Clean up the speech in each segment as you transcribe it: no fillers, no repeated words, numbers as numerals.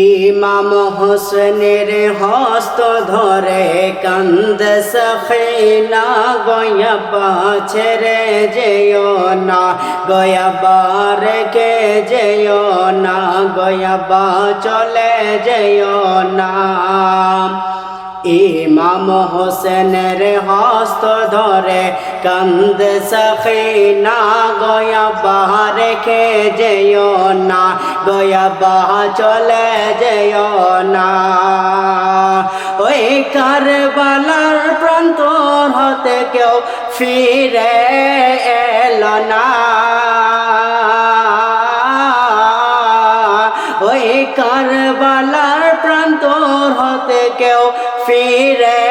ইমাম হোসেনের হস্ত ধরে কান্দে সখিনা গয়াবা ছেড়ে যেও না, গয়াবা রেখে যেও না, গয়াবা চলে যেও না। ইমাম হোসেনের হস্ত ধরে কান্দে সখিনা গয়াবা রেখে যেও না, গয়াবা চলে যেও না। ওই কারবালার প্রান্তর হতে কেউ ফিরে এলো না, ওই কারবালার প্রান্তর হতে কেউ ফিরে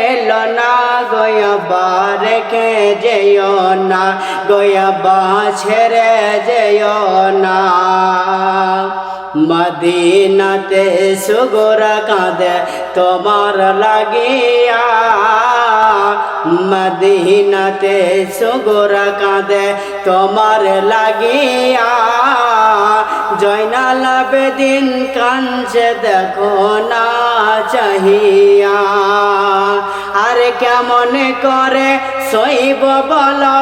এলো না, গয়াবা রেখে যেও না, গয়াবা ছেড়ে যেও না। মদিনাতে সুগরা কাঁদে তোমার লাগিয়া, মদিনাতে সুগরা কাঁদে তোমার লাগিয়া, জয়নাল আবেদিন কাঁদছে দেখো না চাহিয়া। আর কেমন করে সইব বলো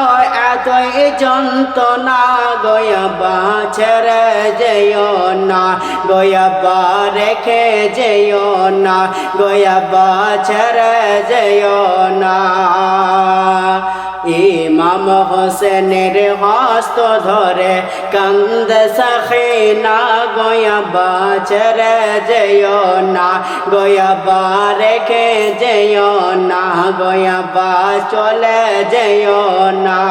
এতই যন্ত্রণা, গয়াবা ছেড়ে যেও না, গয়াবা রেখে যেও না, গয়াবা ছেড়ে যেও না। ইমাম হোসেনের হস্ত ধরে কান্দে সখিনা গয়াবা ছেড়ে যেও না, গয়াবা রেখে যেও না, গয়াবা চলে যেও না।